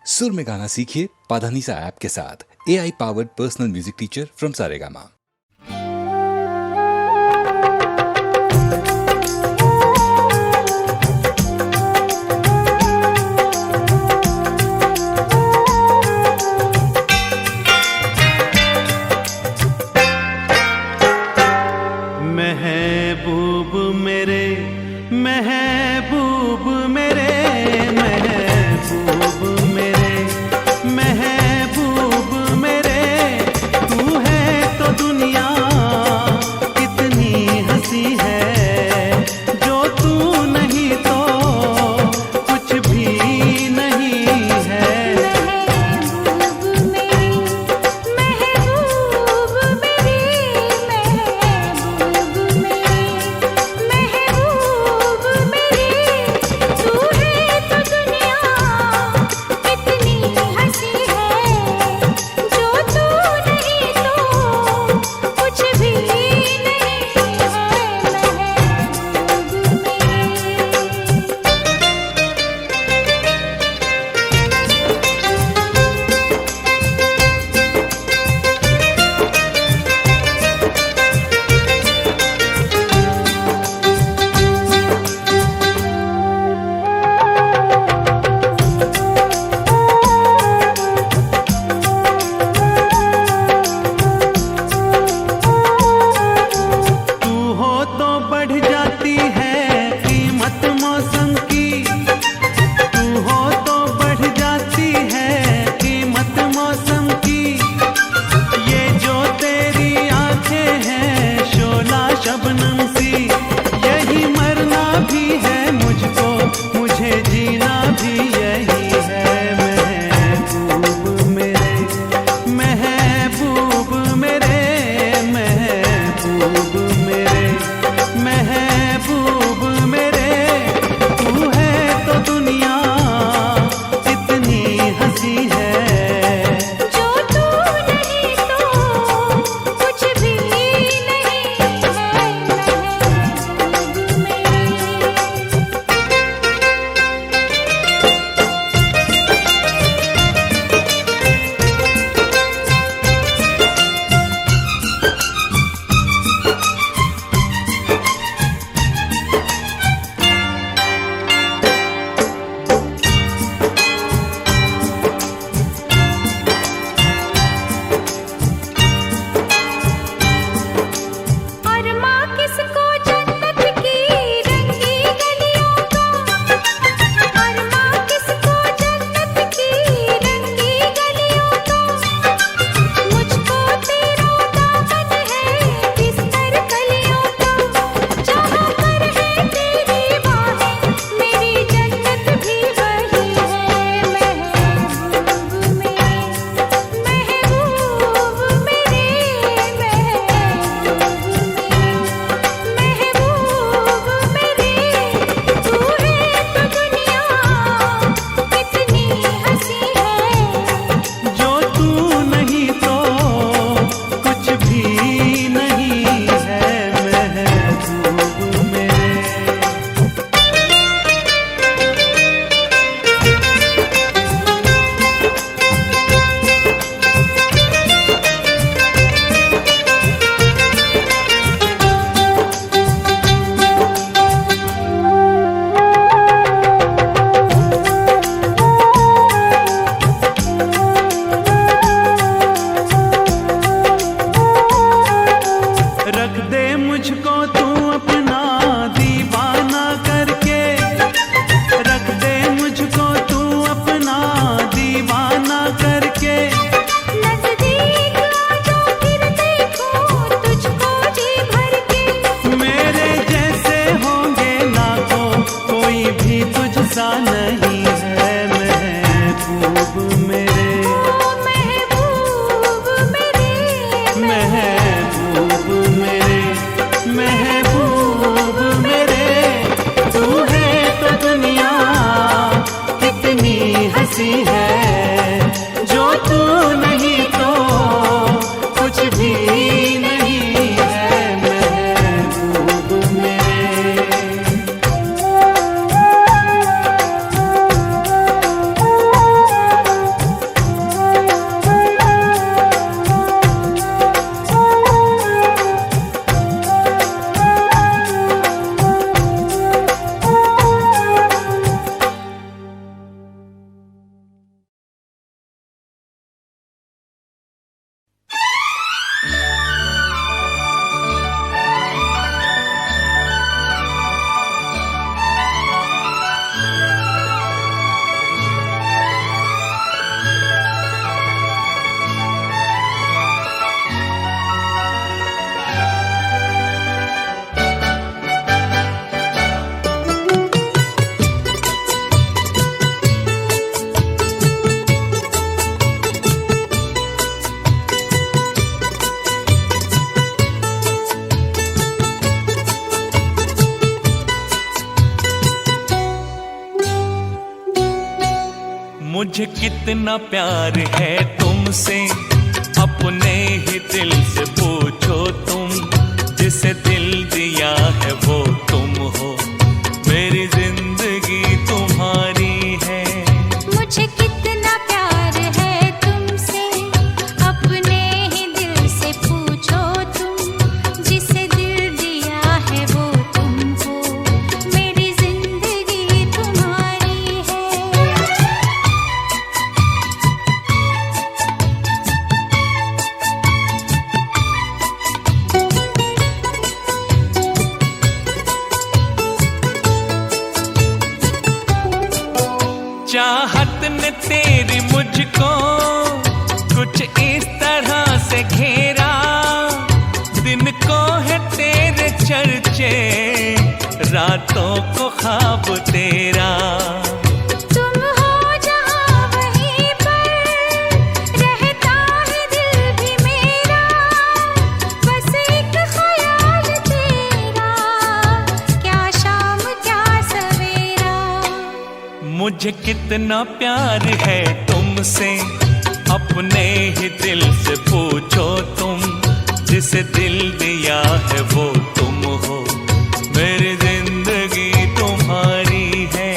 सुर में गाना सीखिए पाधानीसा ऐप के साथ। AI powered personal music teacher from Saregama. महबूब मेरे महबूब मेरे महबूब मेरे महबूब मेरे, तू है तो दुनिया कितनी हंसी है, जो तू नहीं तो कुछ भी नहीं है। मुझे कितना प्यार है तुमसे, अपने ही दिल से पूछो तुम। जिसे दिल दिया है वो तुम हो, मेरी जिंदगी तुम्हारी है। मुझे कितना प्यार है तुमसे, अपने ही दिल से पूछो तुम। जिसे दिल दिया है वो तुम हो, मेरी जिंदगी तुम्हारी है। चाहत ने तेरी मुझको कुछ इस तरह से घेरा, दिन को है तेरे चर्चे, रातों को ख्वाब तेरा। तुम हो जहाँ वहीं पर, रहता है दिल भी मेरा। बस एक ख्याल तेरा, क्या शाम क्या सवेरा। मुझे कितना प्यार है तुमसे, अपने ही दिल से पूछो तुम। जिसे दिल दिया है वो तुम हो, मेरी जिंदगी तुम्हारी है।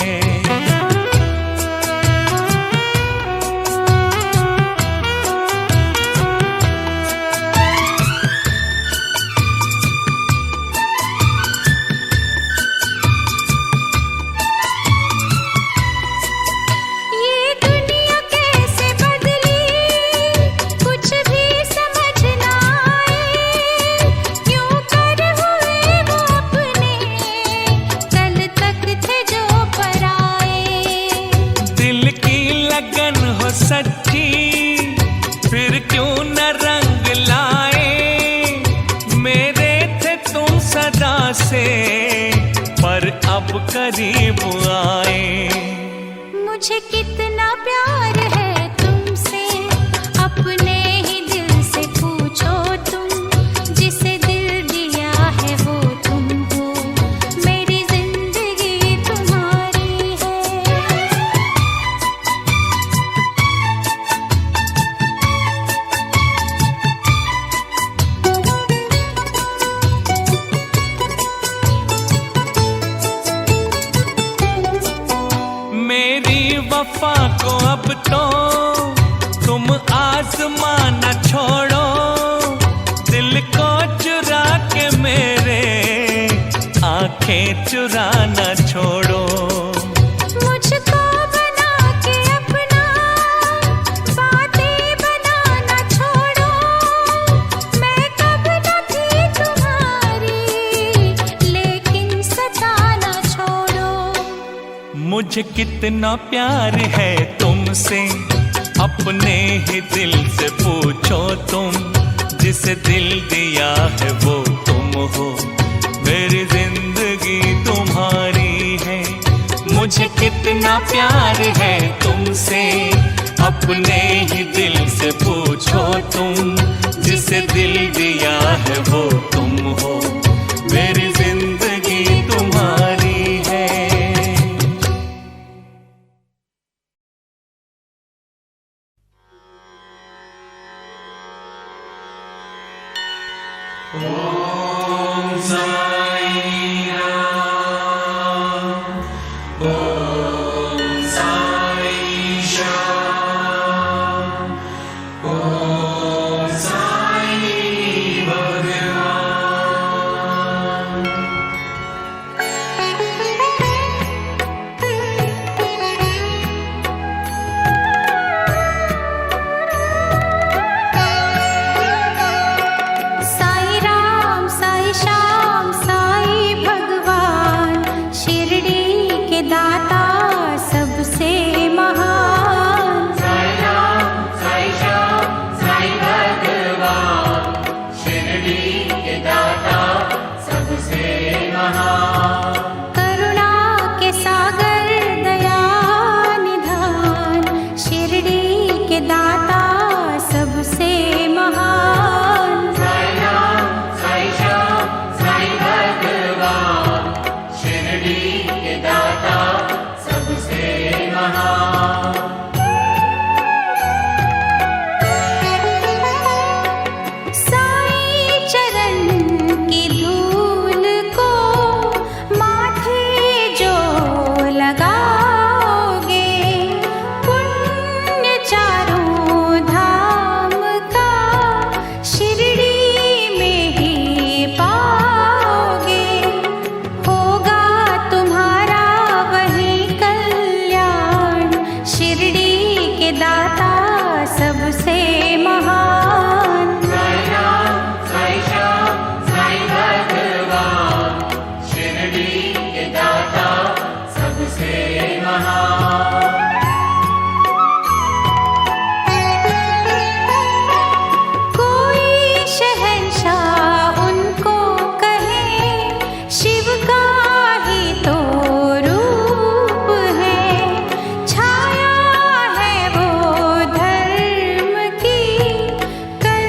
ये दुनिया कैसे बदली, कुछ भी समझ ना आए। क्यों कर हुए वो अपने, कल तक थे जो पराए। दिल की लगन हो सच्ची, फिर क्यों न रंग लाए। मेरे थे तुम सदा से, पर अब करीब आए। मुझे कितना प्यार है तुमसे, अपने ही दिल से पूछो तुम। जिसे दिल दिया है वो तुम हो, मेरी जिंदगी तुम्हारी है। मेरी वफा को अब तो तुम आजमाना छोड़ो। दिल को चुरा के मेरे, आंखें चुराना छोड़ो। मुझको बना के अपना, बातें बनाना छोड़ो। मैं कब न थी तुम्हारी, लेकिन सताना छोड़ो। मुझे कितना प्यार है तुमसे, अपने ही दिल से पूछो तुम। जिसे दिल दिया है वो तुम हो, मेरी जिंदगी तुम्हारी है। मुझे कितना प्यार है तुमसे, अपने ही दिल से पूछो तुम। जिसे दिल दिया है वो तुम हो, मेरी जिंदगी तुम्हारी है। साई राम साई श्याम के दाता सबसे महान। कोई शहंशाह उनको कहे, शिव का ही तो रूप है। छाया है वो धर्म की, कर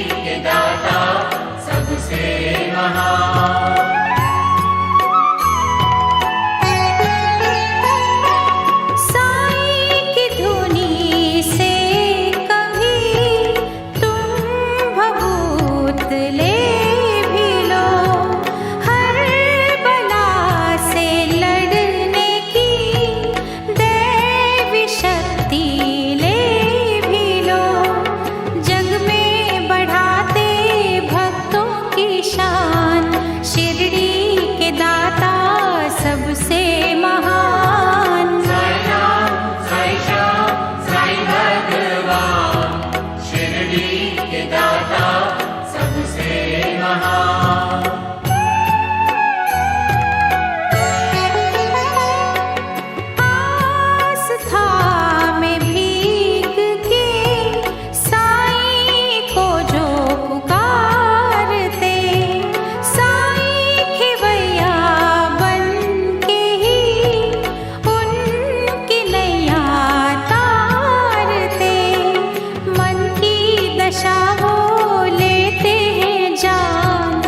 के दाता सबसे महान। साईं की धुनी से कभी तुम भभूत ले भी लो, हर बला से लड़ने की दैवी शक्ति ले भी लो। जग में बढ़ाते भक्तों की शान, शिरडी के दाता सबसे महान। साईं राम, साईं श्याम, साईं भगवान, शिरडी के दाता सबसे महान। आस्था में भीग के साईं को जो पुकारते, साईं खिवैया बन के ही उनकी नैया तारते। मन की दशा वो लेते हैं जान,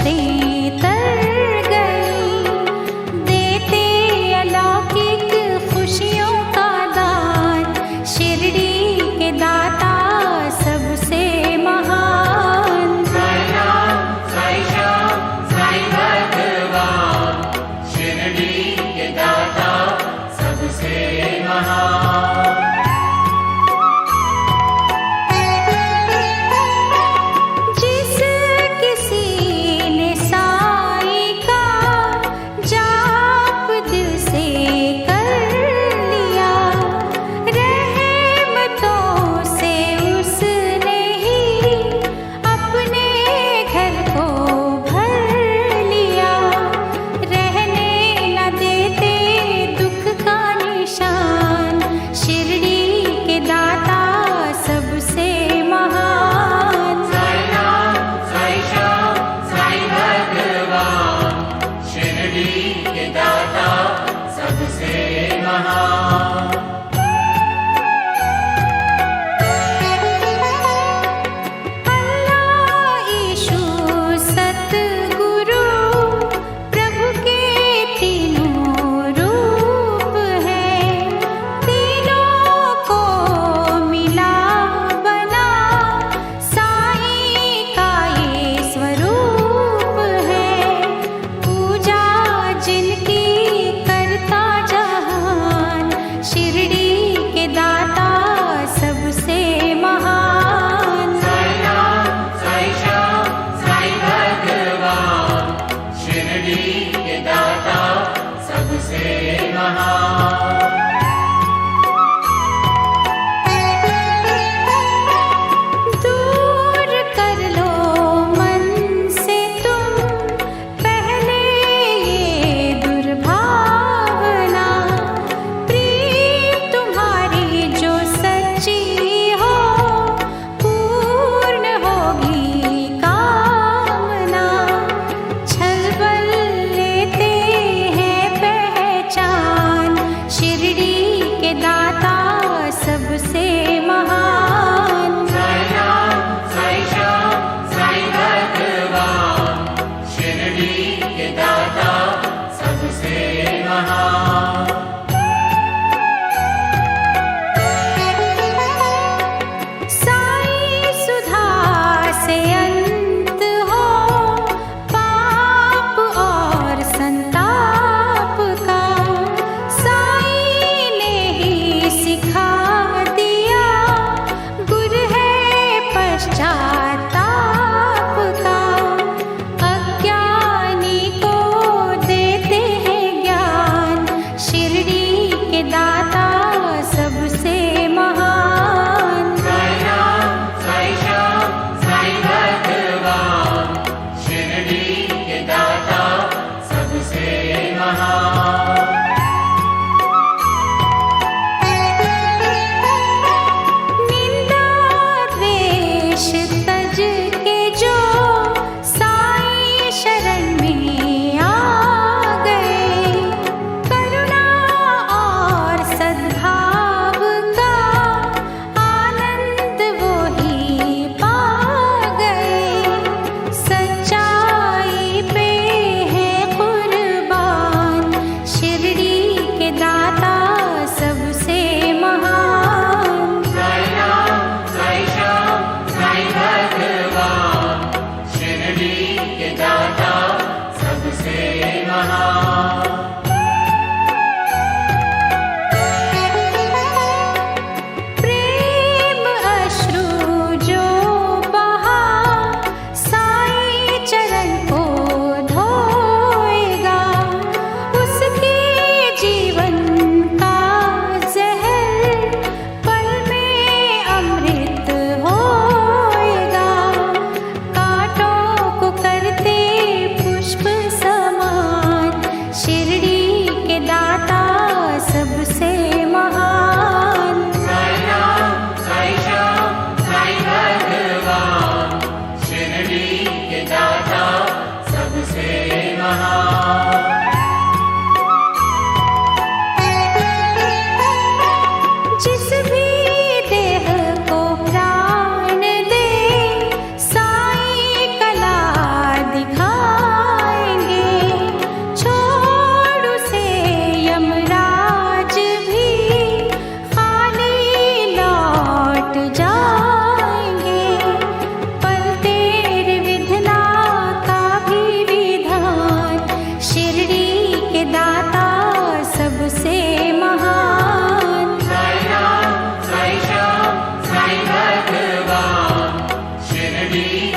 किस्तें तर गई, देते अलौकिक खुशियों का दान, शिरडी के दाता सबसे महान। साई राम, साई श्याम, साई भगवान, शिरडी के दाता सबसे महान। जिस किसी ने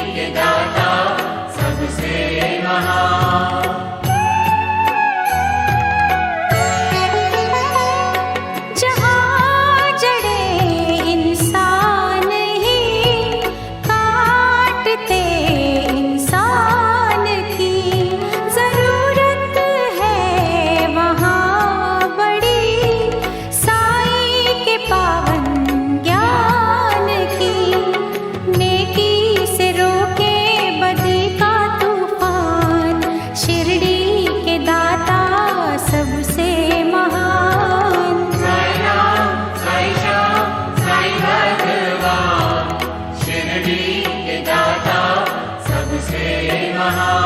के दाता सबसे महान। जहाँ जड़े इंसान ही काटते इंसान की जरूरत है वहाँ बड़ी साईं के पावन ज्ञान की। नेकी से रोके बदी का तूफान, शिरडी के दाता सबसे महान। साईं राम, साईं श्याम, साईं भगवान, शिरडी के दाता सबसे महान।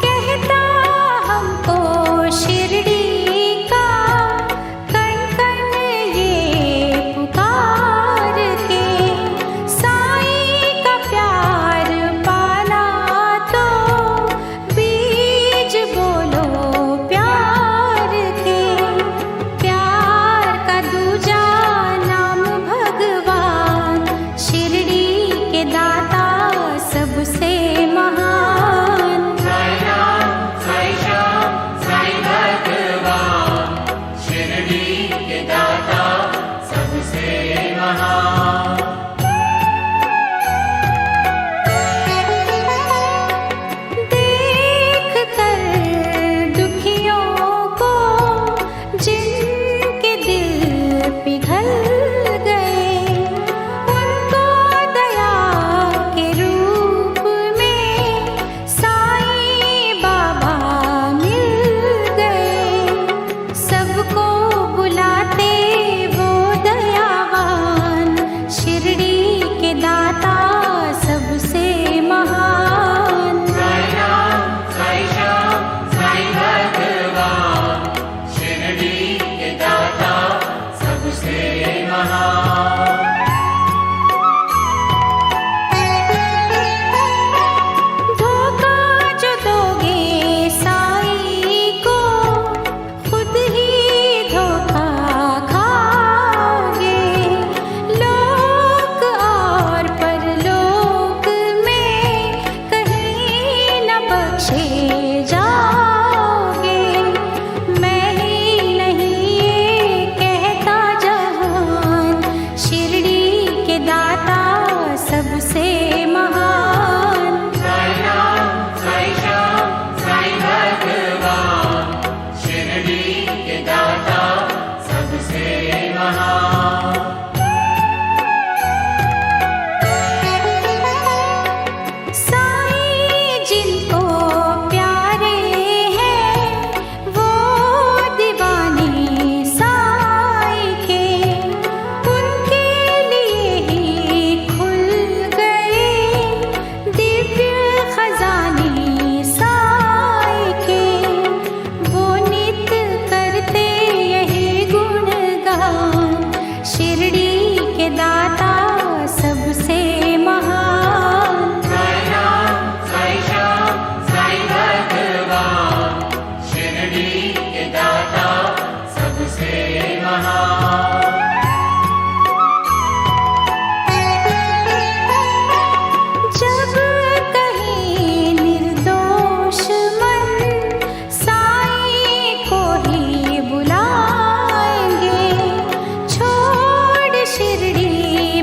कहता हमको शिरडी का कण कण ये पुकार के, साईं का प्यार पाना तो बीज बोलो प्यार के। प्यार का दूजा नाम भगवान, शिरडी के दाता सबसे महान। साईं राम, साईं श्याम, साईं भगवान, शिरडी के दाता सबसे महान। देख कर दुखियों को जिनके दिल पिघल गए, उनको दया के रूप में साईं बाबा मिल गए। सबको बुलाते वो दयावान, शिरडी के दाता सबसे महान। साईं राम, साईं श्याम, साईं भगवान, शिरडी के दाता सबसे महान। धोखा जो दोगे साईं को, खुद ही धोखा खाओगे। लोक और परलोक में कहीं न बख्शे जाओगे। मैं ही नहीं ये कहता जहान, शिरडी के दाता सबसे महान। साईं राम, साईं श्याम, साईं भगवान, शिरडी के दाता सबसे महान। साईं जिनको प्यारे हैं वो दीवाने साईं के, उनके लिए ही खुल गए दिव्य खजाने साईं के। वो नित करते यही गुणगान, शिरडी के दाता सबसे महान। साईं राम, साईं श्याम, साईं भगवान, शिरडी के दाता सबसे महान। जब कहीं निर्दोष मन साईं को ही बुलाएंगे, छोड़ शिरडी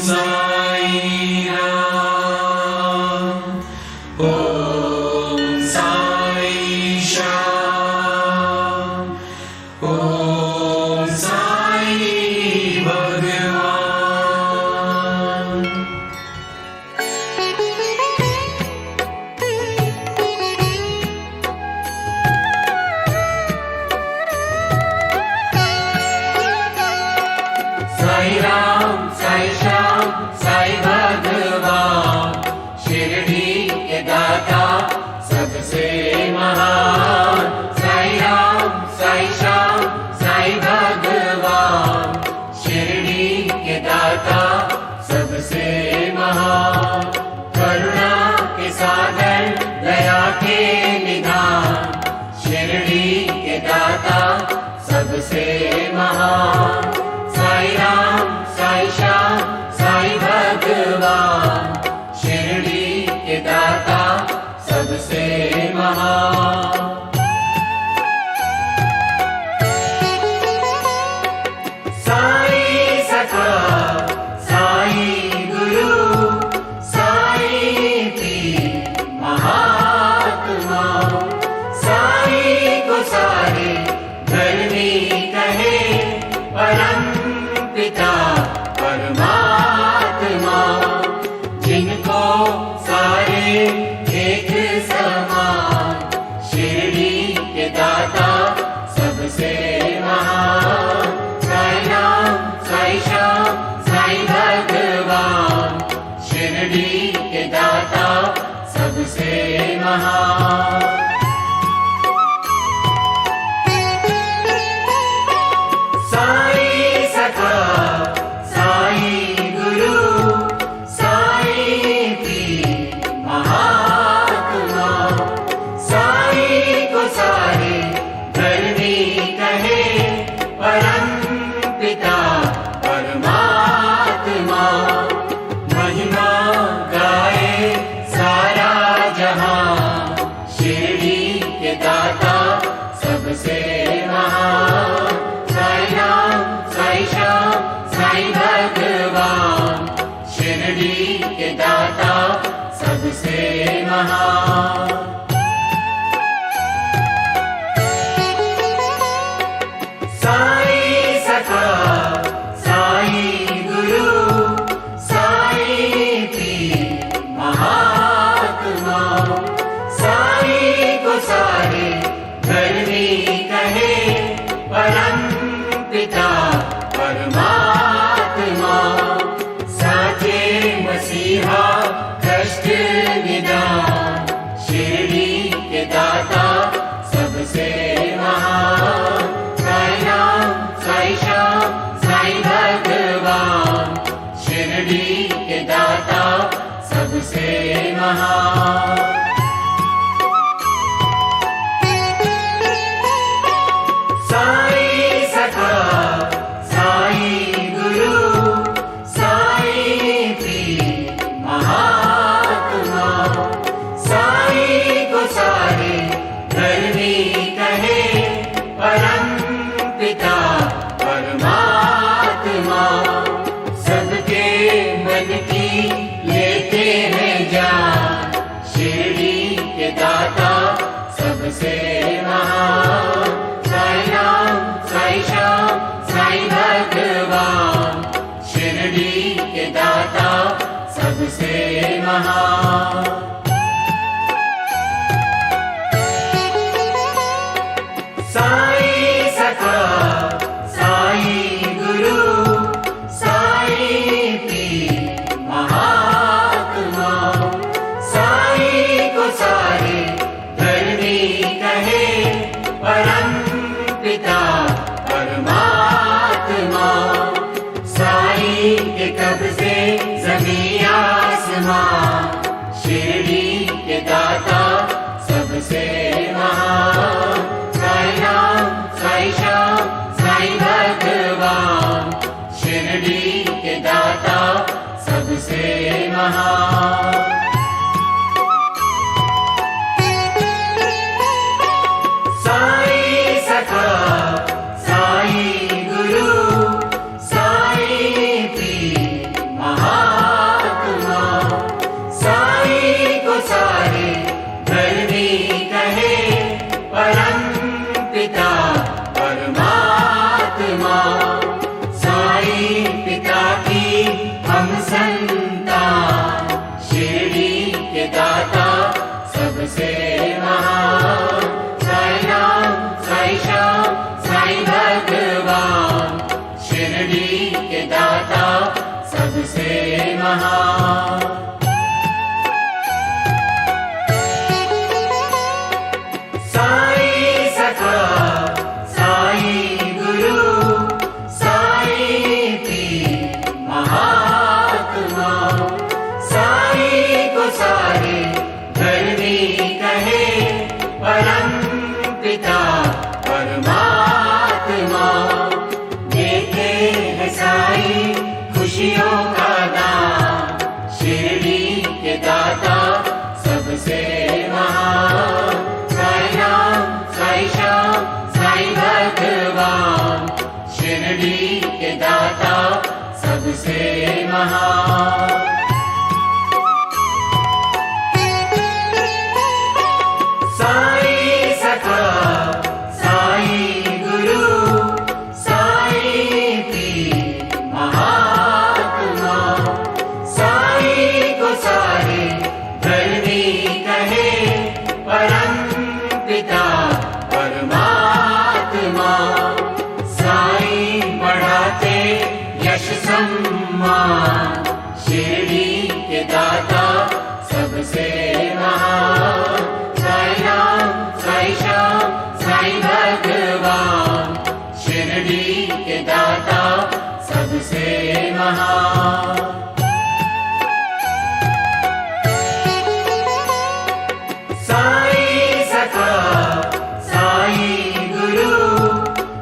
साई राम, ओम साई श्याम, ओम साई भगवान। साई राम साई श्याम साई भगवान, शिरडी के दाता सबसे महान। साई राम साई श्याम साई भगवान, शिरडी के दाता सबसे महान। करुणा के सागर दया के निधान, शिरडी के दाता सबसे महान। साई राम साई श्याम साई भगवान, शिरडी के दाता सबसे महान। साई सखा साई गुरु साई पीर महात्मा, साई को सारे धर्मी कहे परम पिता परमात्मा। जिनको सारे एक समान, शिरडी के दाता सबसे महान। साई राम साई श्याम साई भगवान, शिरडी के दाता सबसे महान। साई सखा साई गुरु साई पीर महात्मा, साई को सारे धर्मी कहे परम पिता परमात्मा। महिमा गाए सारा जहां, शिरडी के दाता सबसे महान। साई राम साई श्याम साई भगवान, शिरडी के दाता सबसे महान। साई सखा साई गुरु साई पीर महात्मा, साई को सारे धर्मी कहे परम पिता परमात्मा। साचे मसीहा कष्ट निदान, शिरडी के दाता सबसे महान। साई राम साई श्याम साई भगवान, शिरडी के दाता सबसे महान। साई सखा साई गुरु साई पीर महात्मा, साई को सारे धर्मी कहे परम पिता परमात्मा। सबके मन की लेते हैं जान, शिरडी के दाता सबसे महान। साई राम साई श्याम साई भगवान, शिरडी के दाता सबसे महान। साई सखा साई गुरु साई पीर महात्मा, साई को सारे धर्मी कहे परम पिता परमात्मा। साई के कब्जे ज़मीं आसमां, शिरडी के दाता सबसे महान। साई राम साई श्याम साई भगवान, शिरडी के दाता सबसे महान। साई सखा साई गुरु साई पीर महात्मा, महान। साईं सखा, साईं गुरु, साईं पीर महात्मा, साईं को सारे धर्मी कहे, परम पिता परमात्मा। देते हैं साईं खुशियों का दान, शिरडी के दाता सबसे महान। साईं राम, साईं श्याम, साईं भगवान, शिरडी के दाता सबसे महान। साईं सखा, साईं गुरु, साईं पीर महात्मा, साईं को सारे धर्मी कहे, परम पिता परमात्मा। साईं बढ़ाते यश सम्मान, शिरडी के दाता सबसे महान। साईं राम, साईं श्याम, साईं भगवान, शिरडी के दाता सबसे महान। साईं सखा, साईं गुरु,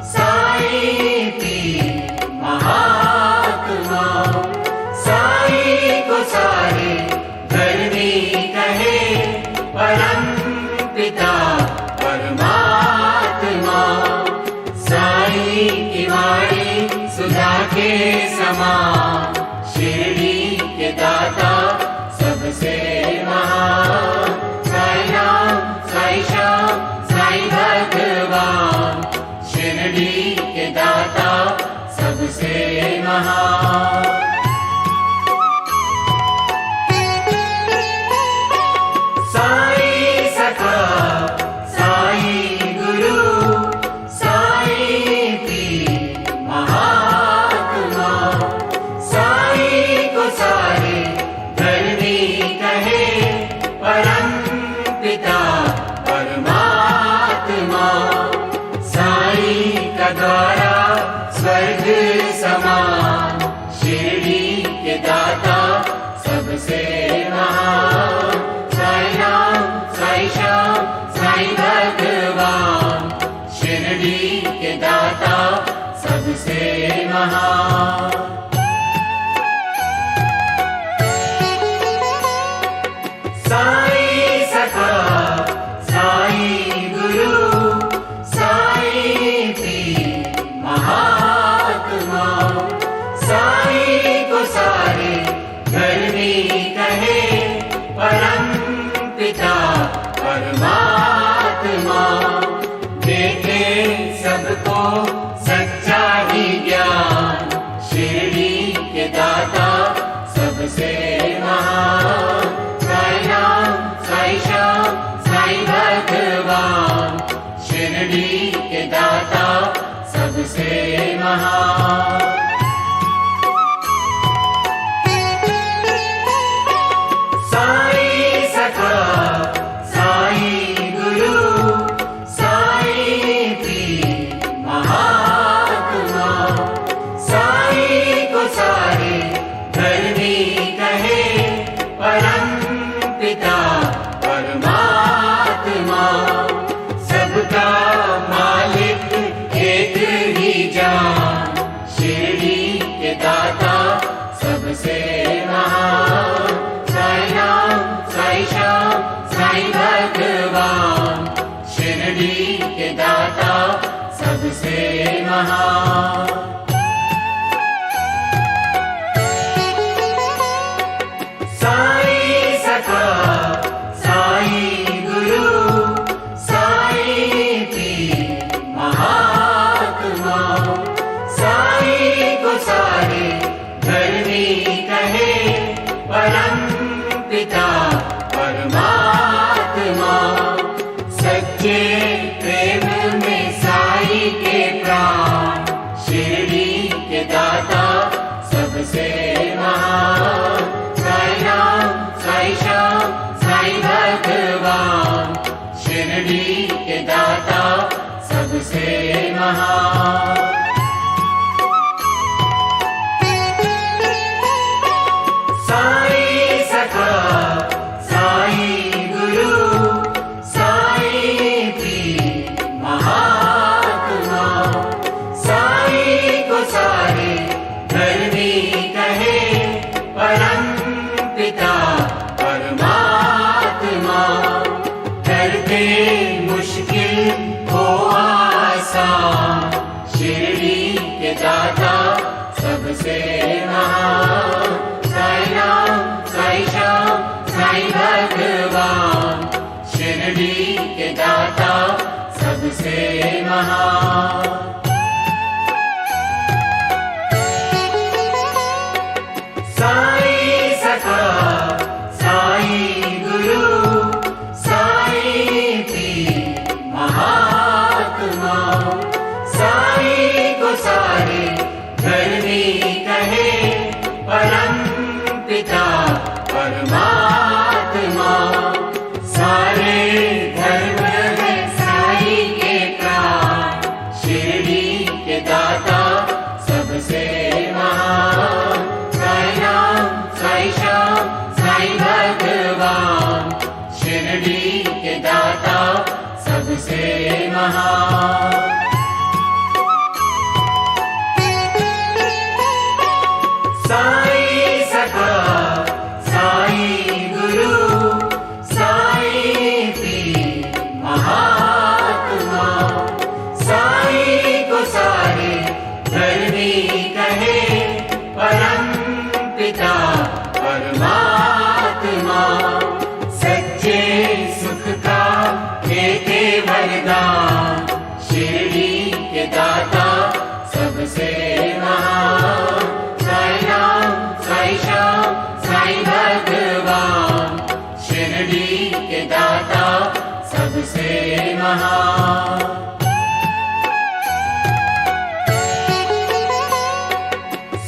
साईं पीर महात्मा, साईं को सारे धर्मी कहे, परम पिता परमात्मा। साईं की वाणी सुधा के समान, शिरडी के दाता सबसे महान। साईं राम, साईं श्याम, साईं भगवान, शिरडी के दाता सबसे महान। साईं सखा, साईं गुरु, साईं पीर महात्मा, साईं को सारे धर्मी कहे, परम पिता परमात्मा। साईं का द्वारा स्वर्ग समान, शिरडी के दाता सबसे महान। साईं राम, साईं श्याम, साईं भगवान, शिरडी के दाता सबसे महान। साईं सखा, साईं गुरु, साईं पीर महात्मा, साईं को सारे धर्मी कहे, परम पिता परमात्मा। देते सबको सच्चा ही ज्ञान, शिरडी के दाता सबसे महान। साईं राम, साईं श्याम, साईं भगवान, शिरडी के दाता सबसे महान। साईं सखा, साईं गुरु, साईं पीर महात्मा, साईं को सारे धर्मी कहे, परम पिता परमात्मा। सबका मालिक एक ही जान, शिरडी के दाता सबसे महान। साईं राम, साईं श्याम, साईं भगवान, शिरडी के दाता सबसे महान। साईं सखा, साईं गुरु, साईं पीर महात्मा, साईं को सारे धर्मी कहे, परम पिता परमात्मा। सच्चे प्रेम में साईं के प्राण, शिरडी परम पिता परमात्मा, करते मुश्किल को आसान, शिरडी के दाता सबसे महान। साईं राम साईं श्याम साईं भगवान, शिरडी के दाता सबसे महान। साईं सखा साईं गुरु साईं पीर महात्मा, साईं को सारे धर्मी कहे परम पिता परमात्मा। सारे धर्म है साईं के प्राण, शिरडी के दाता सबसे महान। साईं राम साईं श्याम साईं भगवान, शिरडी के दाता सबसे महान। साईं सखा साईं गुरु साईं पीर महात्मा, साईं को सारे धर्मी कहे परम पिता परमात्मा। सच्चे सुख का देते वरदान, शिरडी के दाता सबसे महान। साईं राम साईं श्याम साईं भगवान, शिरडी के दाता सबसे महान।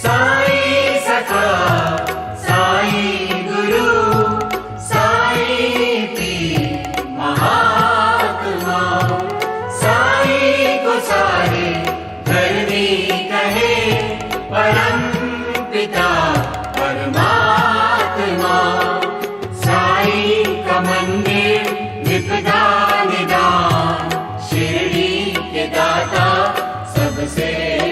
साईं सखा साईं गुरु साईं पीर महात्मा, साईं को सारे धर्मी कहे परम पिता परमात्मा। साईं का मंदिर निपदा निदान, शिरडी के दाता सबसे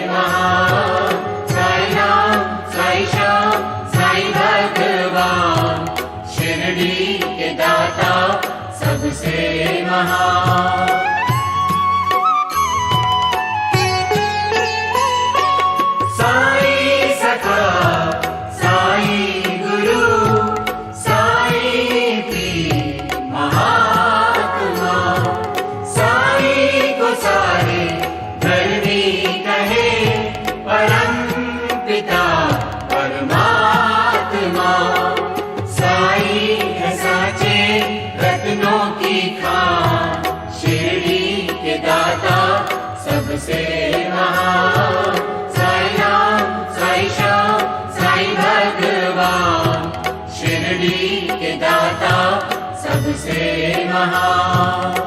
महान। साईं राम साईं श्याम साईं भगवान, शिरडी के दाता सबसे महान। साईं सखा साईं गुरु साईं पीर महात्मा, साईं को सारे धर्मी कहे परम पिता परमात्मा। साईं है साचे रत्नों की खान, शिरडी के दाता सबसे महान। साईं राम साईं श्याम साईं भगवान, शिरडी के दाता सबसे महान।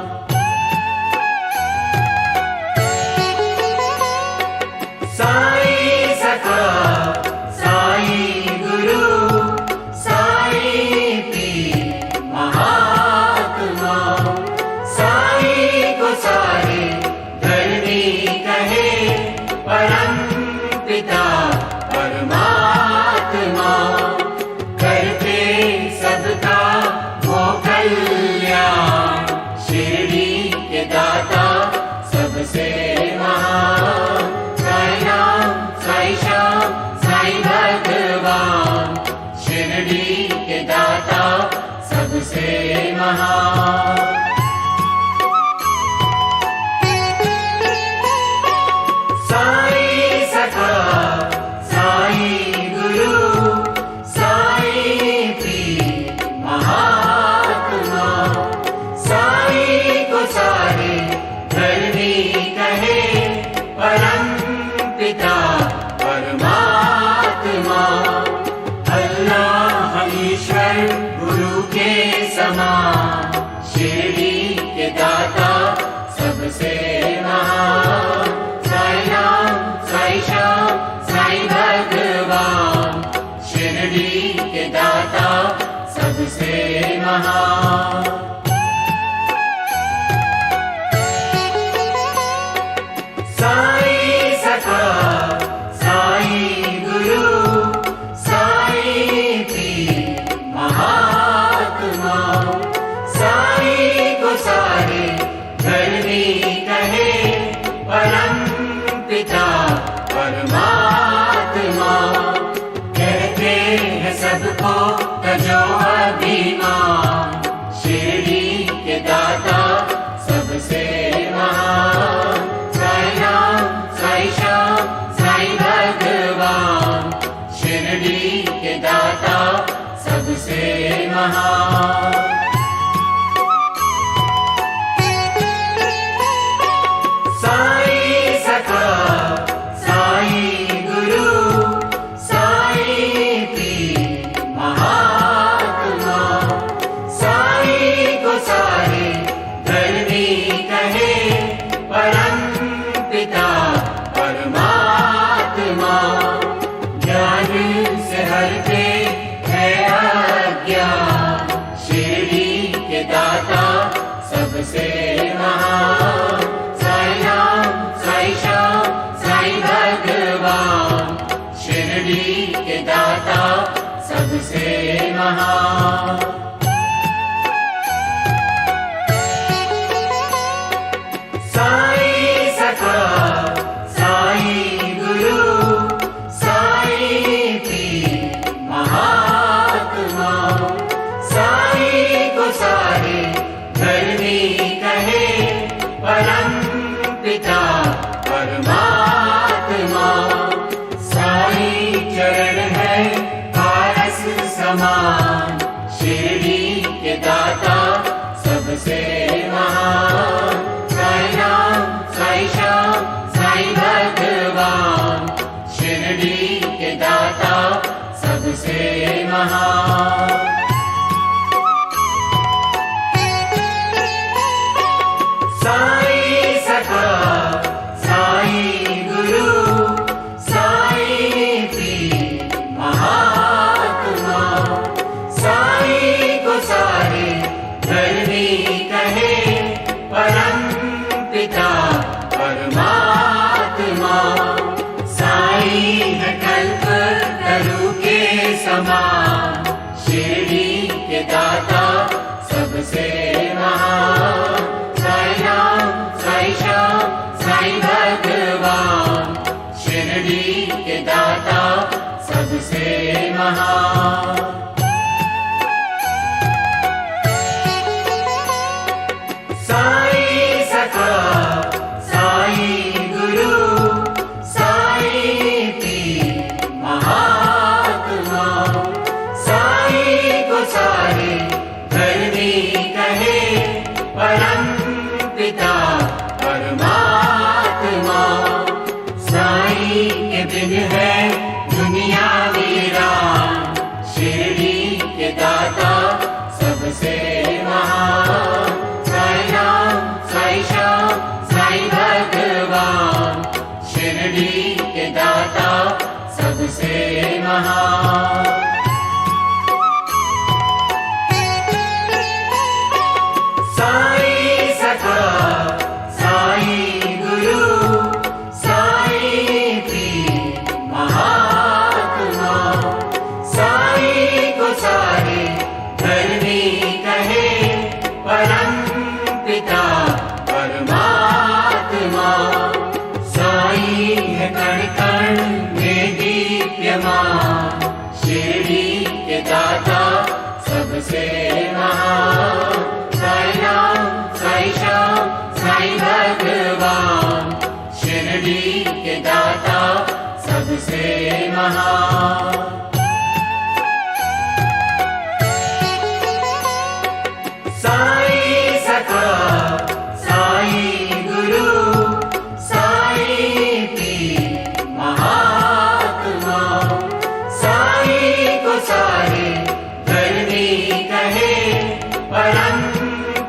साईं सखा साईं गुरु साईं पीर महात्मा, साईं को सारे धर्मी कहे परम पिता परमात्मा। करते सबका वो कल्याण, शिरडी के दाता सबसे महान। साईं राम साईं श्याम साईं भगवान, शिरडी के दाता सबसे महान। साईं सखा साईं गुरु साईं पीर महात्मा, साईं को सारे धर्मी कहे परम पिता परमात्मा। अल्लाह ईश्वर गुरु के समान, शिरडी के दाता सबसे महान। साईं राम साईं श्याम साईं भगवान, शिरडी के दाता सबसे महान। साईं सखा साईं गुरु साईं तजो अभिमान, शिरडी के दाता सबसे महान। साई राम, साई श्याम, साई भगवान, शिरडी के दाता सबसे महान। साई सखा, साई गुरु, साई पीर महात्मा, साई को सारे धरनी कहे, परम पिता परमात्मा। ज्ञान से हरते है अज्ञान, शिरडी के दाता सबसे महान। साई राम, साई श्याम, साई भगवान, शिरडी के दाता सबसे महान। साई सखा, साई गुरु, साई पीर महात्मा, साई को सारे धरनी कहे, परम पिता परमात्मा। साई चरण है पारस समान, शिरडी के दाता सबसे महान। साई राम, साई श्याम, साई भगवान, शिरडी के दाता सबसे महान। साई सखा, साई गुरु, साई पीर महात्मा, साई को सारे धरनी कहे, परम पिता परमात्मा। साई है कल्प तरु के समान, शिरडी के दाता सबसे महान। साई राम, साई श्याम, साई भगवान, शिरडी के दाता सबसे महान। साई सखा, साई गुरु, साई पीर महात्मा, साई को सारे धरनी कहे, परम पिता परमात्मा। साई के बिन है दुनिया वीरान, शिरडी के दाता सबसे महान। साई राम, साई श्याम, साई भगवान, शिरडी के दाता सबसे महान। साई सखा, साई गुरु, साई पीर महात्मा, साई को सारे धरनी कहे, परम पिता परमात्मा। साई है कण कण में दीप्यमान, शिरडी के दाता सबसे महान। साई राम, साई श्याम, साई भगवान, शिरडी के दाता सबसे महान। साई सखा, साई गुरु, साई पीर महात्मा, साई को सारे धरनी कहे, परम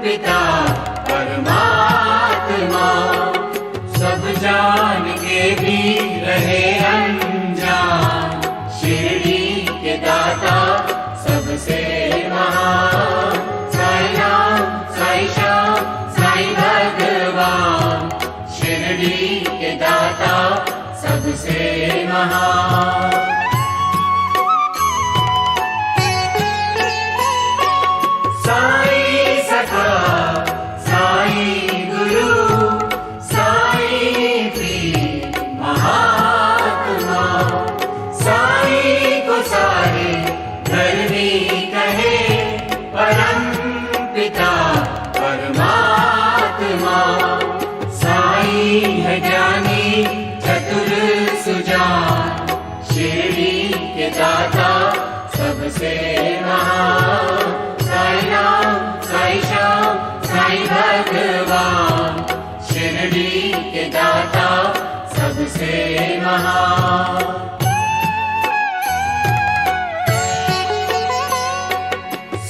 पिता परमात्मा। सब जान के भी रहे अनजान, शिरडी के दाता सबसे महान। साई राम, साई श्याम, साई भगवान, शिरडी के दाता सबसे महान। साई सखा, साई गुरु, साई पीर महात्मा, साई को सारे धरनी कहे परम पिता परमात्मा। साईं है ज्ञानी चतुर सुजान, शिरडी के दाता सबसे महान। साईं राम साईं श्याम साईं भगवान, शिरडी के दाता सबसे महान।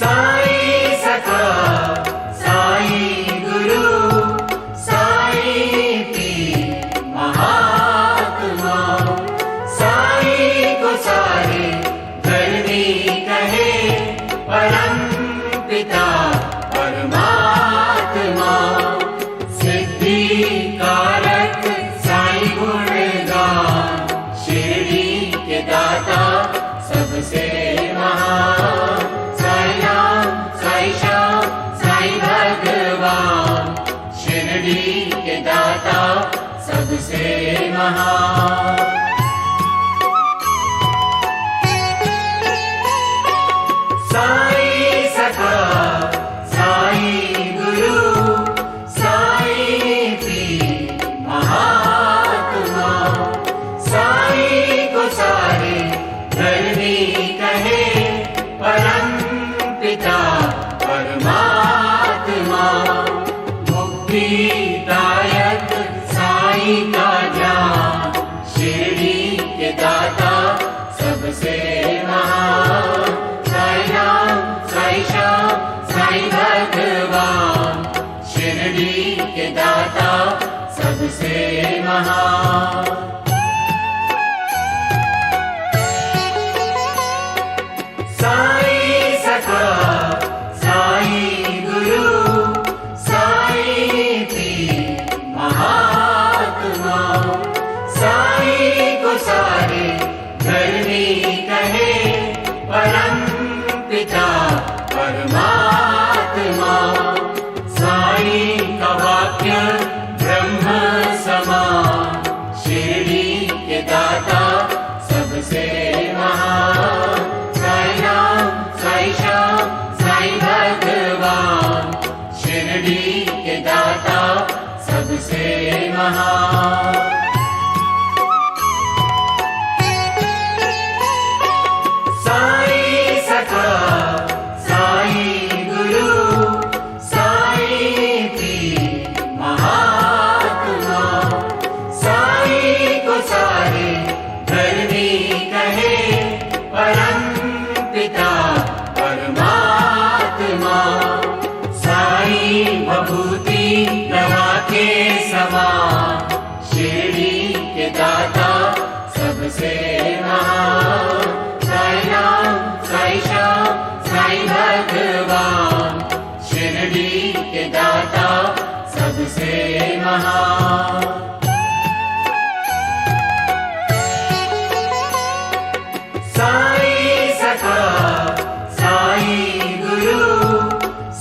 साईं सखा साईं गुरु साईं पीर महात्मा। साईं को सारे धरनी कहे परम पिता परमात्मा। सिद्धि कारक साईं गुणगान, शिरडी के दाता सबसे महान। साईं राम साईं श्याम साईं भगवान, शिरडी के दाता सबसे महान। साईं सखा साईं गुरु साईं पीर महात्मा। साईं को सारे धरनी कहे परम पिता परमात्मा। मुक्तिदायक साईं का ज्ञान, शिरडी के दाता सबसे महान। साईं राम साईं श्याम साईं भगवान, शिरडी के दाता सबसे महान। साईं सखा साईं गुरु साईं पीर महात्मा। साईं को सारे धरनी कहे परम पिता परमात्मा। साईं का वाक्य ब्रह्म समान, शिरडी के दाता सबसे महान। साईं राम साईं श्याम साईं भगवान, शिरडी के दाता सबसे महान। साईं सखा साईं गुरु साईं पीर महात्मा। साईं को सारे धरनी कहे परम पिता परमात्मा। साईं भभूति प्रभा के समान, शिरडी के दाता सबसे महान। साईं राम साईं श्याम साईं भगवान, शिरडी के दाता सबसे महान। साईं सखा साईं गुरु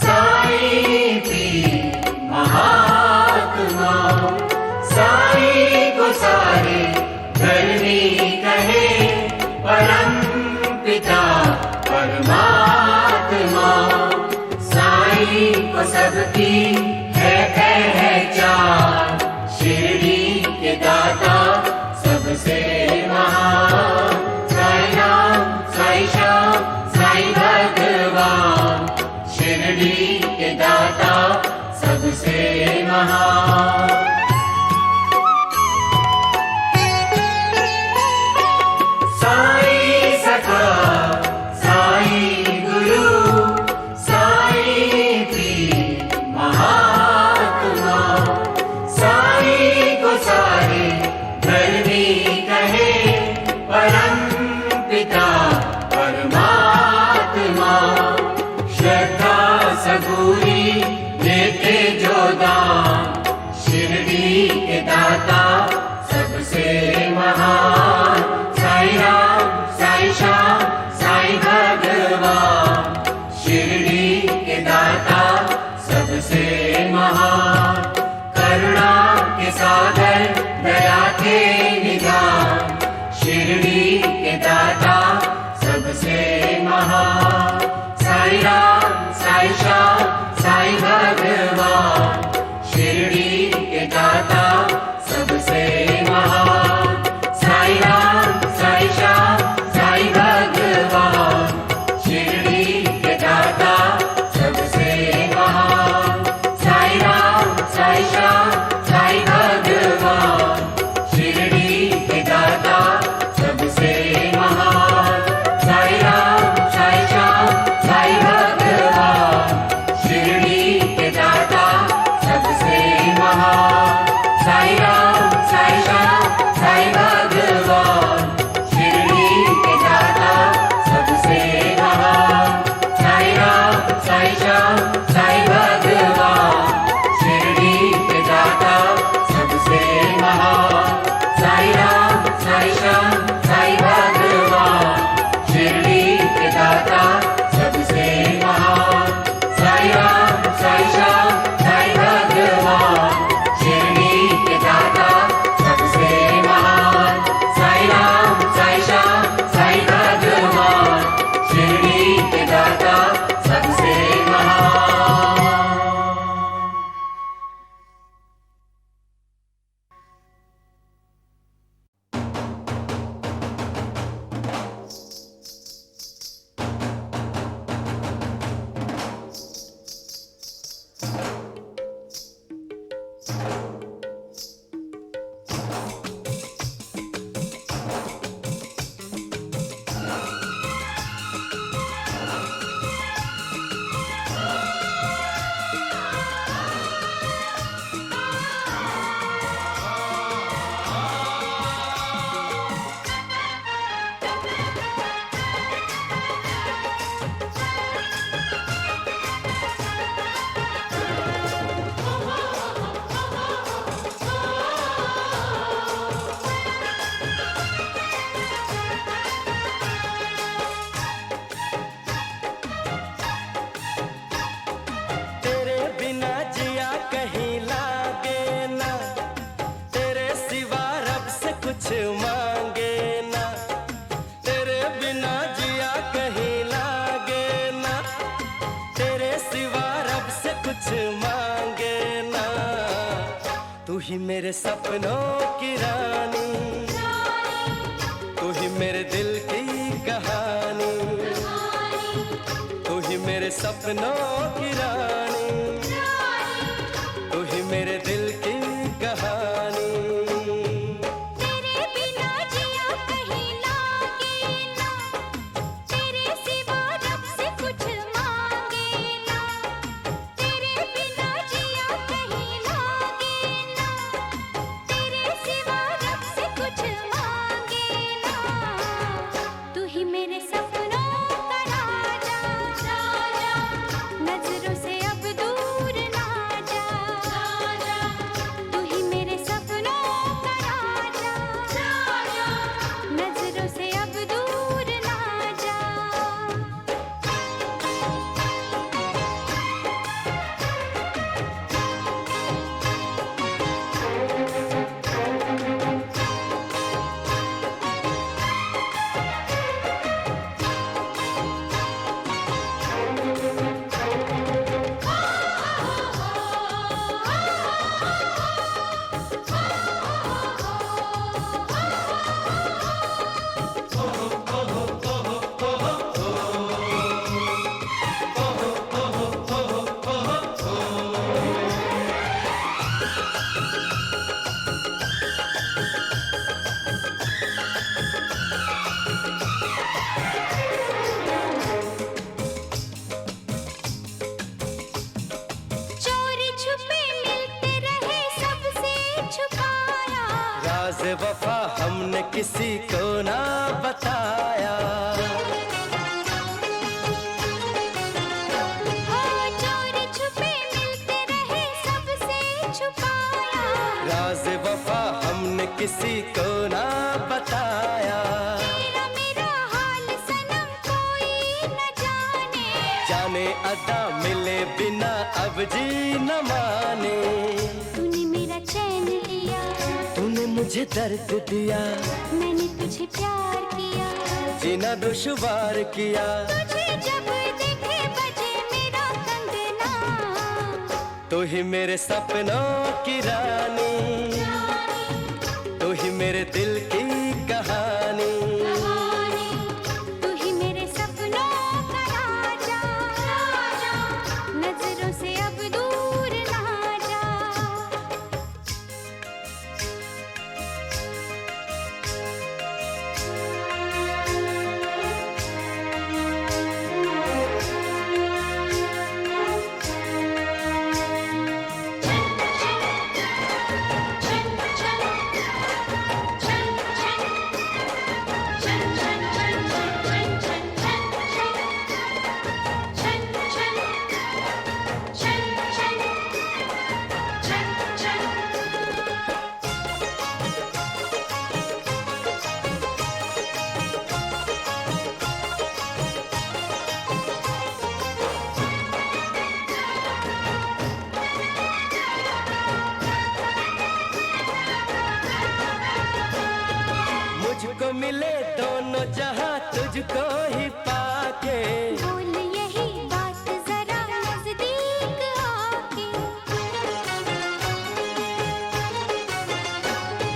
साईं पीर महात्मा। साईं को सारे धरनी कहे परम पिता परमात्मा। साईं को सबकी है पहचान, शिरडी के दाता सबसे महान। साईं राम साईं श्याम साईं भगवान, शिरडी के दाता सबसे महान। साईं सखा साईं गुरु साईं पीर महात्मा। साईं को सारे धरनी कहे परम पिता परमात्मा। श्रद्धा सबूरी देते जो दान, ही मेरे सपनों की रानी, तू ही मेरे दिल की कहानी, तू ही मेरे सपनों की रानी, तू ही मेरे दिल की कहानी। राज़ वफ़ा हमने किसी को ना बताया, चोरी छुपे मिलते रहे सबसे छुपाया। राज़ वफ़ा हमने किसी को ना बताया। तेरा मेरा हाल सनम कोई न जाने, जाने अदा मिले बिना अब जी न माने। तूने मेरा चैन लिया, तूने मुझे दर्द दिया, मैंने तुझे प्यार किया, जीना दुश्वार किया। तुझे जब देखे बजे मेरा कंगना, तू ही मेरे सपनों की रानी, तू ही मेरे दिल की कहानी, तू ही मेरे सपनों का राजा, नजरों से अब दूर ना जा। मुझको मिले दोनों जहां तुझको ही पाके। बोल यही बात जरा नजदीक आके,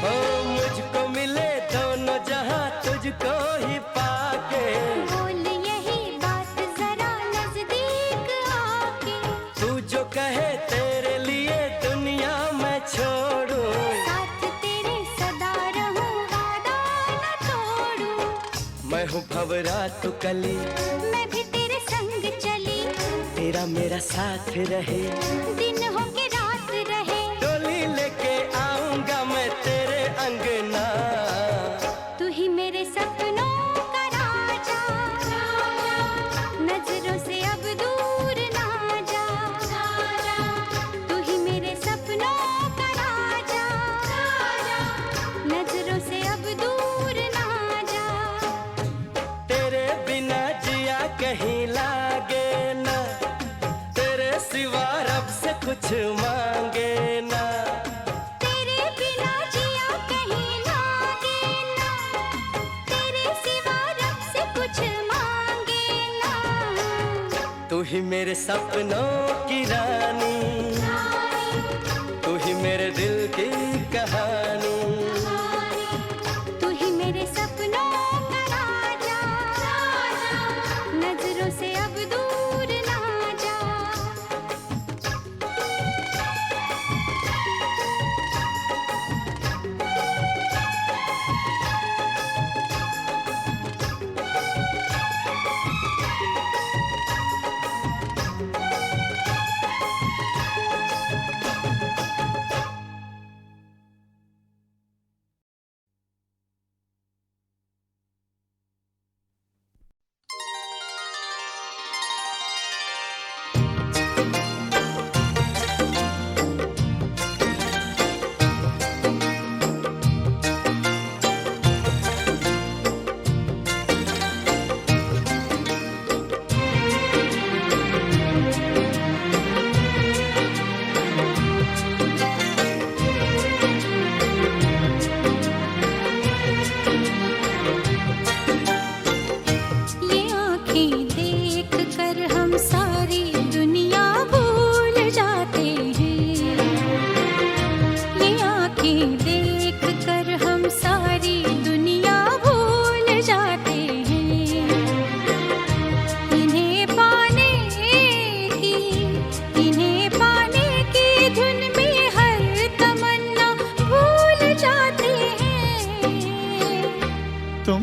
हो मुझको मिले दोनों जहां तुझको ही पाके। बोल यही बात जरा नजदीक आके। तू जो कहे तेरे लिए दुनिया मैं छोड़ूं, साथ तेरे सदा रहूं वादा न तोड़ूं। मैं हूँ भंवरा तू कली, मैं भी तेरे संग चली, तेरा मेरा साथ रहे। दिन हो के रात रहे, डोली लेके आऊंगा मैं तेरे अंगना। तू ही मेरे सपनों का राजा, नजरों से अब दूर ना जा। तू ही मेरे सपनों का राजा, नजरों से अब दूर ना जा। तेरे बिना जिया कहीं लागे ना, तेरे सिवा रब से कुछ मांगे ना। तेरे बिना जिया कहीं लागे ना, तेरे सिवा रब से कुछ मांगे ना। तू ही मेरे सपनों की रानी, तू ही मेरे दिल की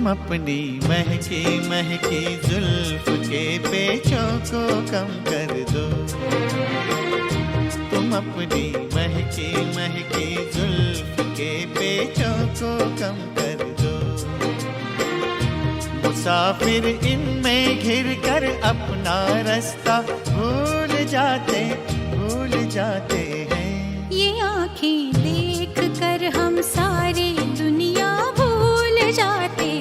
अपनी महकी महकी जुल्फ के पेचों को कम कर दो। तुम अपनी महकी महकी जुल्फ के पेचों को कम कर दो। मुसाफिर इनमें घिर कर अपना रास्ता भूल जाते हैं। ये आँखें देख कर हम सारी दुनिया भूल जाते हैं।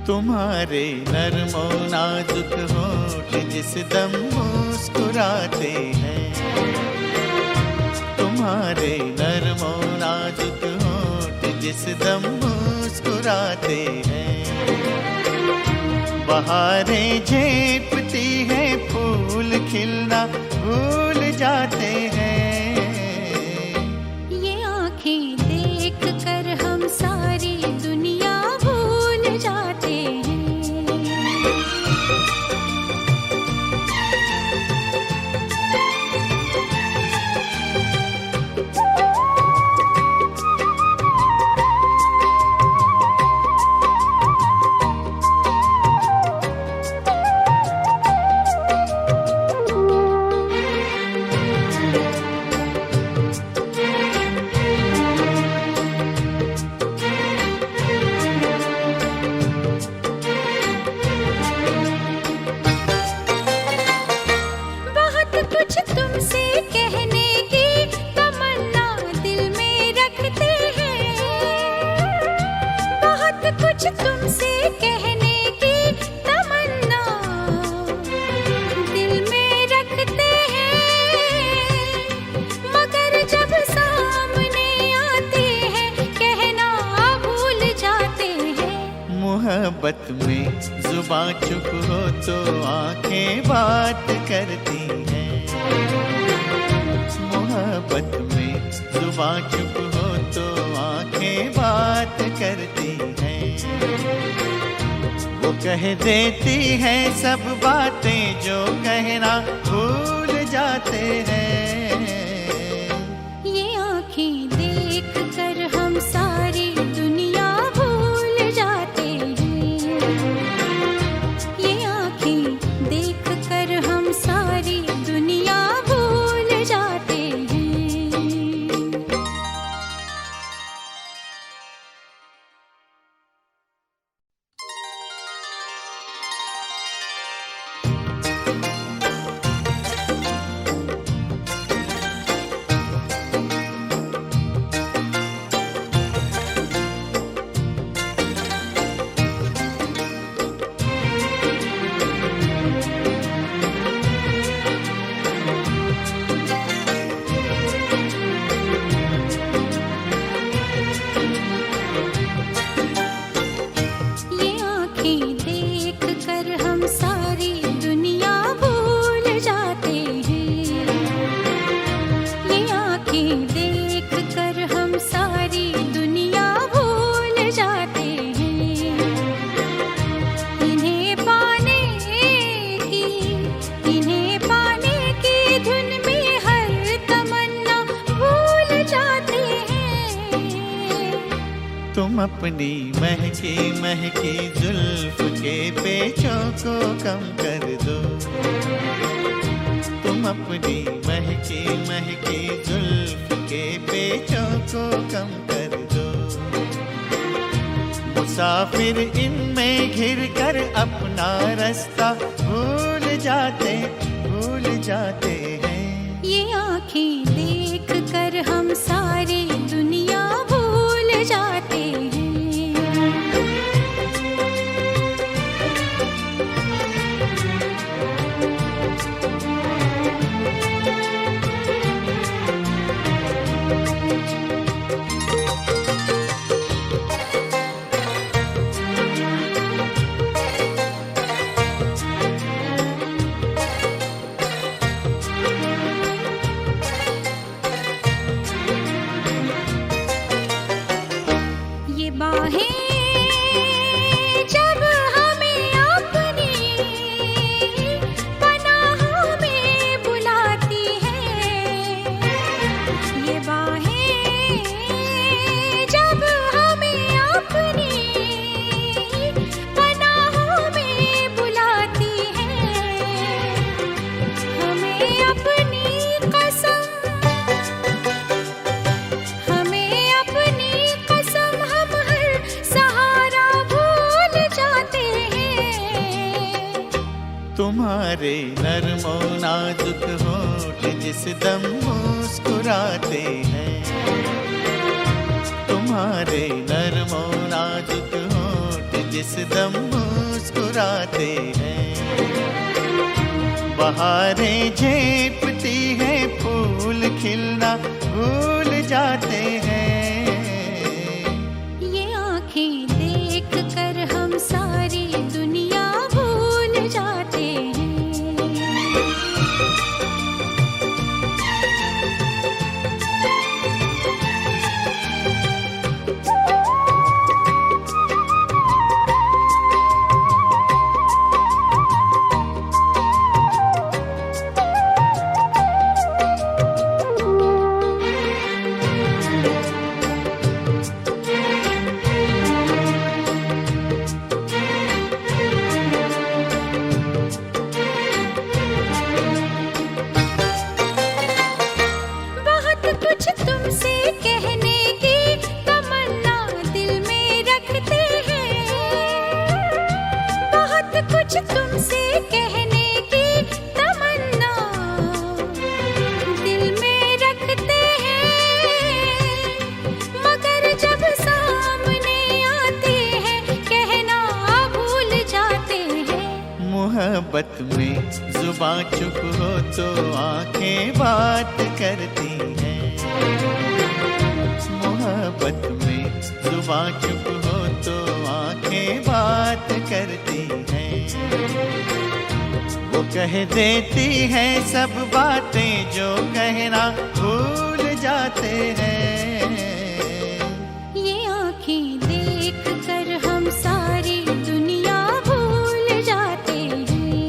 तुम्हारे नरमो नाजुक होठ जिस दम मुस्कुराते हैं। तुम्हारे नरमो नाजुक होठ जिस दम मुस्कुराते हैं। बहारें झेपती है फूल खिलना भूल जाते हैं। ये आँखें देख कर हम सारी दुनिया भूल जाते हैं। तुमसे कहने की तमन्ना दिल में रखते हैं, मगर जब सामने आते हैं कहना भूल जाते हैं। मोहब्बत में जुबां चुप हो तो आंखें बात करती हैं। मोहब्बत में जुबां चुप हो तो आंखें बात करती हैं। वो कह देती है सब बातें जो कहना भूल जाते हैं। ये आँखें देख कर हम सारी दुनिया भूल जाते हैं। ये आँखें देख कर हम सारी दुनिया भूल जाते हैं। तुम अपनी महकी महकी जुल्फ के पेचों को कम कर दो। तुम तुम अपनी महके महके जुल्फ के पेचों को कम कर दो। मुसाफिर इनमें घिर कर अपना रास्ता भूल जाते हैं। ये आँखें देख कर हम सारी दुनिया भूल जाते हैं। तुम्हारे नरमो नाजुक होठ जिस दम मुस्कुराते हैं। तुम्हारे नरमो नाजुक होठ जिस दम मुस्कुराते हैं। बहारें झेपती हैं फूल खिलना भूल जाते हैं। ये आँखें देख कर हम सारी दुनिया भूल जाते हैं। तुमसे कहने की तमन्ना दिल में रखते हैं, मगर जब सामने आते हैं कहना भूल जाते हैं। मोहब्बत में जुबां चुप हो तो आंखें बात करती हैं। मोहब्बत में जुबां चुप हो तो आंखें बात करती हैं। वो कह देती है सब बातें जो कहना भूल जाते हैं। ये आँखें देख कर हम सारी दुनिया भूल जाते हैं।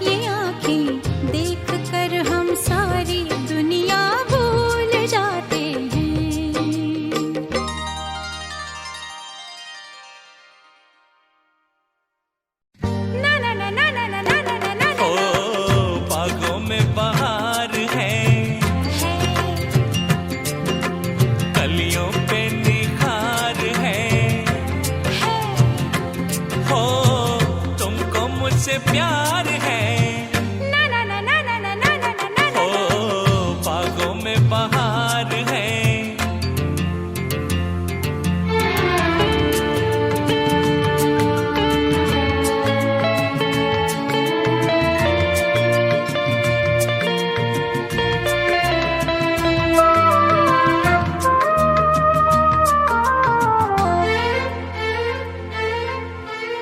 ये आँखें देख कर हम सारी दुनिया भूल जाते हैं। से प्यार है ना ना ना ना ना ना ना ना ना ना। ओ बागों में बहार है।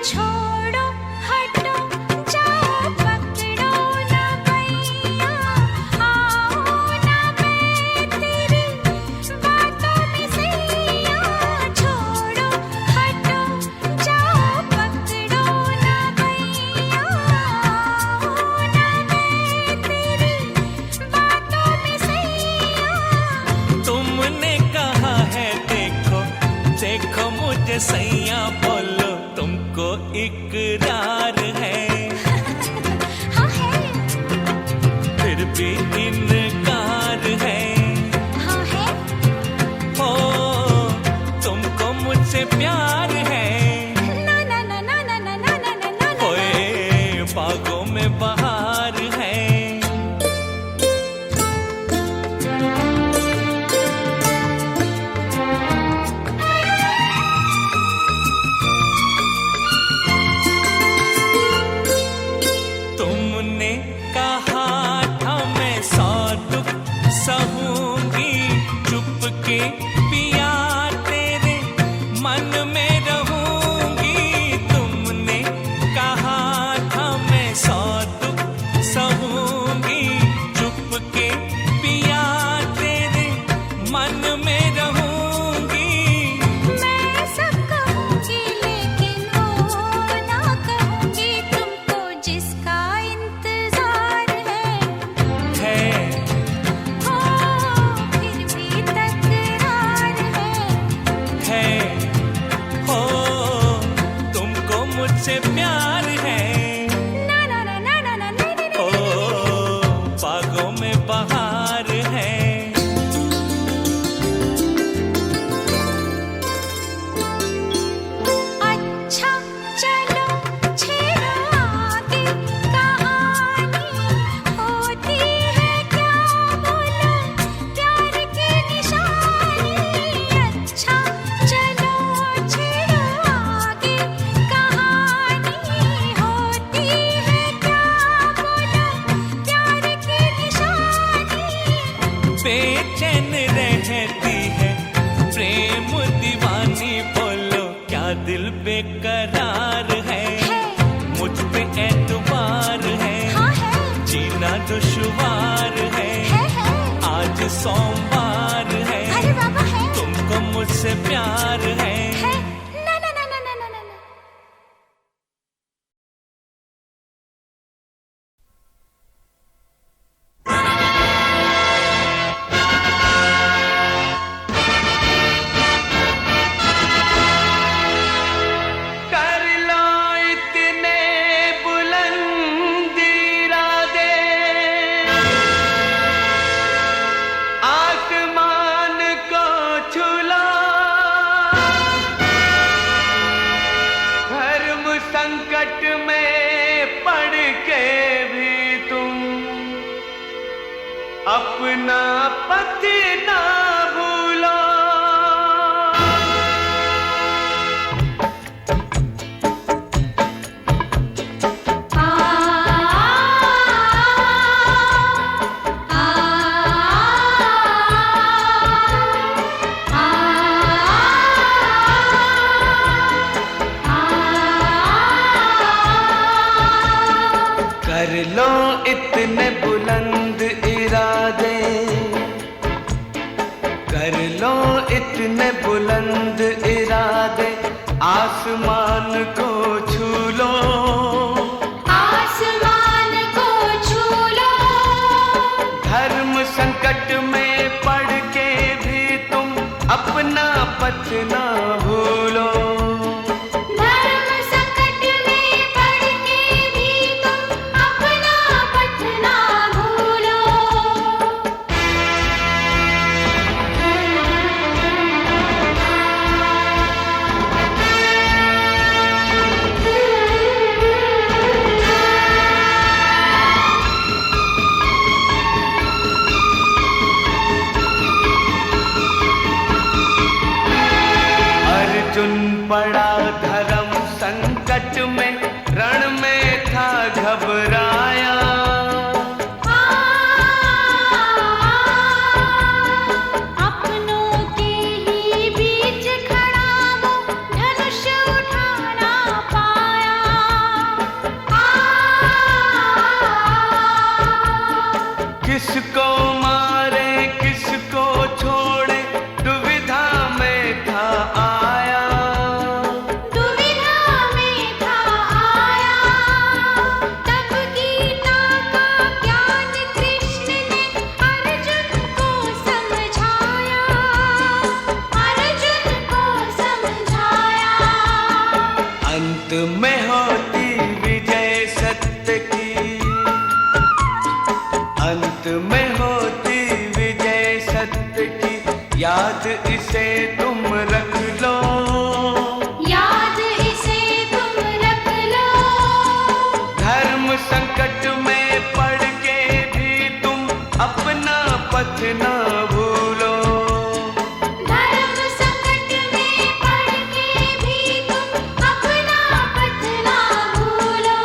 छोड़ो हटो जाओ पकड़ो ना भैया, आओ ना मैं तेरी बातों में सैया। छोड़ो हटो जाओ पकड़ो ना भैया, आओ ना मैं तेरी बातों में सैया। तुमने कहा है देखो देखो मुझे सैया, बोलो तुमको इकरार है। हाँ है। भी इनकार है। हाँ है। हो तुमको मुझसे प्यार है। ना ना ना ना ना ना ना ना ना ना। ओए बागों में बहार है। तुमने कहा था मैं 100 दुख सहूंगी, चुपके पिया तेरे मन में रहूंगी। तुमने कहा था मैं 100 दुख सहूंगी, चुपके पिया तेरे मन में रहूंगी। मैं सब कहूँगी लेकिन वो ना कहूँगी तुमको जिसका इंतजार है। हो फिर भी तकरार है। हो तुमको मुझसे प्यार है। ना ना ना ना ना ना ना ना। ओ बागों में बहार है। अच्छा चलो छेड़ो आगे कहानी, होती है क्या बोलो प्यार की निशानी। अच्छा चलो छेड़ो आगे कहानी, होती है क्या बोलो प्यार की निशानी। बेचैन रहती है प्रेम दीवानी, बोलो क्या दिल बेकरार है। मुझ पे एतबार है, हाँ है। जीना दुश्वार है। आज सोमवार है, अरे बाबा है। तुमको मुझसे प्यार है। ना ना ना ना ना ना ना। कर लो इतने बुलंद इरादे, आसमान को छू लो। धर्म संकट में पड़ के भी तुम अपना पथ ना भूलो। कर लो इतने बुलंद इरादे, कर लो इतने बुलंद इरादे, आसमान को छू लो। आसमान को छू लो। धर्म संकट में पड़ के भी तुम अपना पथ ना भूलो। धर्म संकट में पड़ के भी तुम अपना पथ ना भूलो। अर्जुन पड़ा धर्म संकट में, रण में था घबराया। अपनों के ही बीच खड़ा वो धनुष उठा ना पाया। किसको मारे किसको छोड़े, दुविधा में था आया। दुविधा में था आया। तब गीता का ज्ञान कृष्ण ने अर्जुन को समझाया। अर्जुन को समझाया। अंत में होती विजय सत्य की, अंत याद इसे तुम रख लो, याद इसे तुम रख लो। धर्म संकट में पड़ के भी तुम अपना पथ ना भूलो, धर्म संकट में पड़ के भी तुम अपना पथ ना भूलो।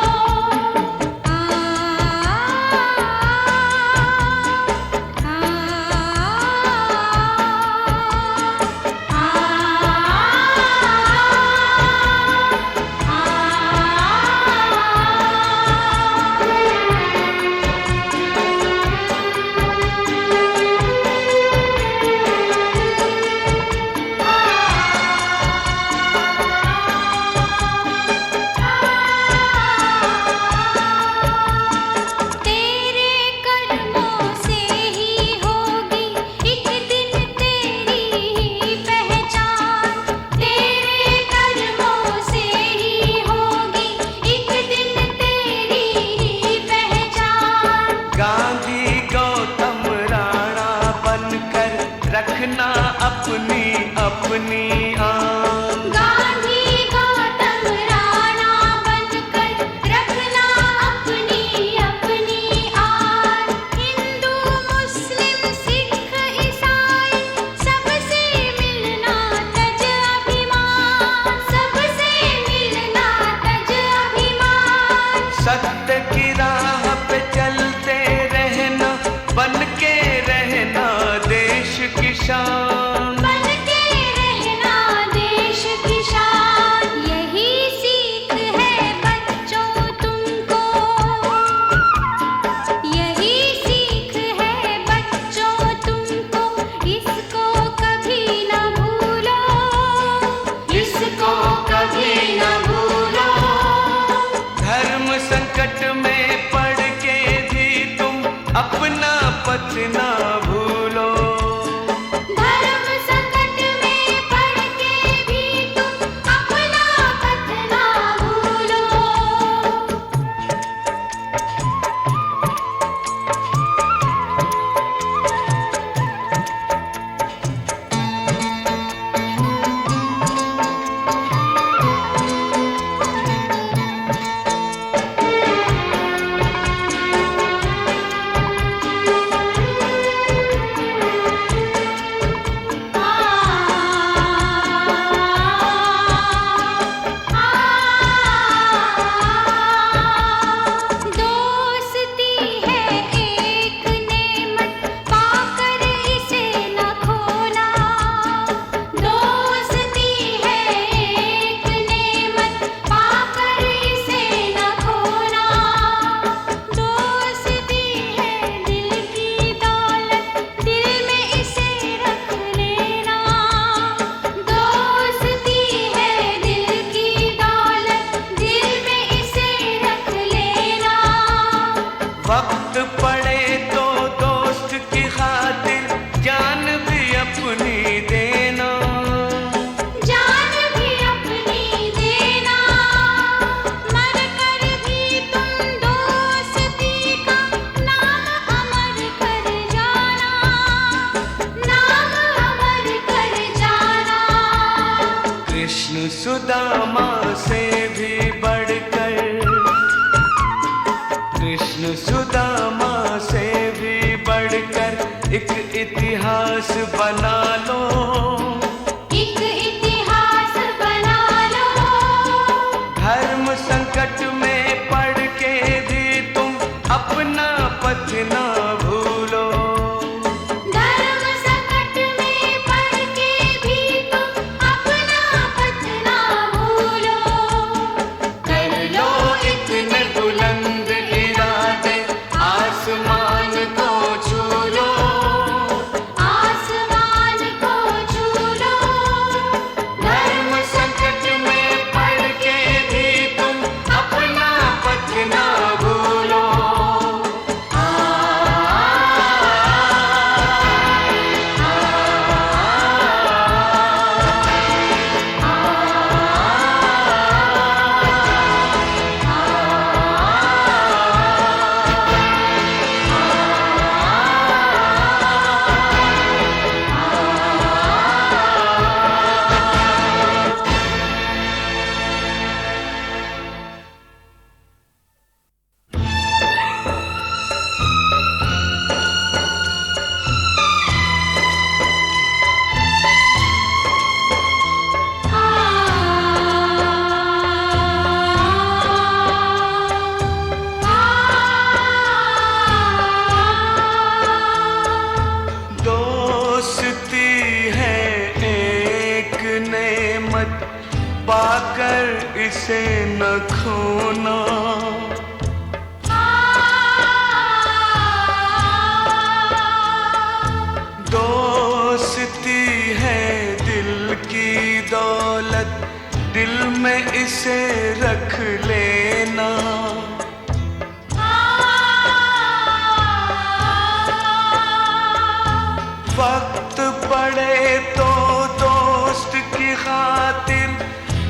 तेरे कर्मों से ही होगी एक दिन तेरी पहचान, तेरे कर्मों से ही होगी एक दिन तेरी पहचान। गांधी गौतम राणा बनकर रखना अपनी अपनी आन, गांधी गौतम राणा बनकर रखना अपनी अपनी आन। हिंदू मुस्लिम सिख ईसाई सबसे मिलना तज अभिमान, सबसे मिलना तज अभिमान। सत्य की राह पे चलते रहना, बन के रहना देश की शान, बन के रहना देश की शान। यही सीख है बच्चों तुमको, यही सीख है बच्चों तुमको। इसको कभी न भूलो, इसको कभी न भूलो। धर्म संकट में पड़ के भी तुम अपना पथ ना भूलो, धर्म संकट में पड़ के भी तुम अपना पथ ना भूलो। दोस्ती है एक नेमत, पाकर इसे न खोना। दोस्ती है एक नेमत, पाकर इसे न खोना। दोस्ती है दिल की दौलत, दिल में इसे रख लेना। दोस्ती है दिल की दौलत, दिल में इसे रख लेना। वक्त पड़े तो दोस्त की खातिर जान भी अपनी देना, जान भी अपनी देना। मर कर भी तुम दोस्ती का नाम अमर कर जाना, नाम अमर कर जाना। कृष्ण सुदामा से भी बढ़कर, कृष्ण सुदामा से भी बढ़कर एक इतिहास बना लो, एक इतिहास बना लो। धर्म संकट में पड़ के भी तुम अपना पथ ना भूलो, धर्म संकट में पड़ के भी तुम अपना पथ ना भूलो। कर इसे न खोना। दोस्ती है दिल की दौलत, दिल में इसे रख लेना। वक्त पड़े तो दोस्त की खातिर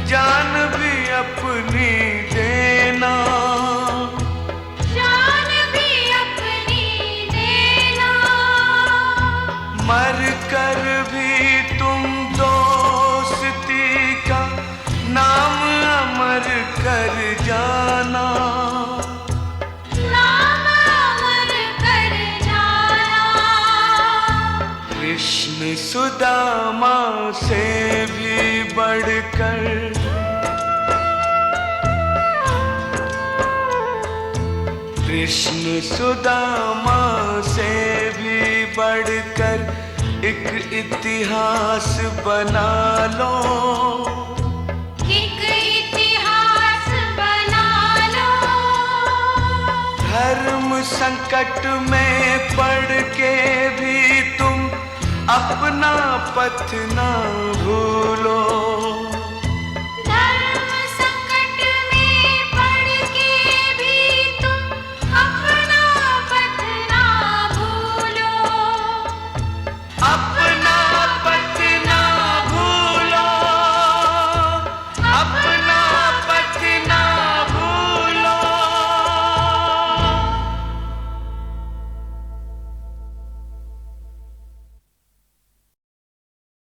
जान भी अपनी देना। जान भी अपनी देना। मर कर भी तुम दोस्ती का नाम अमर कर जाना। नाम अमर कर जाना। कृष्ण सुदामा से भी बढ़कर, कृष्ण सुदामा से भी बढ़कर एक इतिहास बना लो। एक इतिहास बना लो। धर्म संकट में पड़ के भी तुम अपना पथ ना भूलो।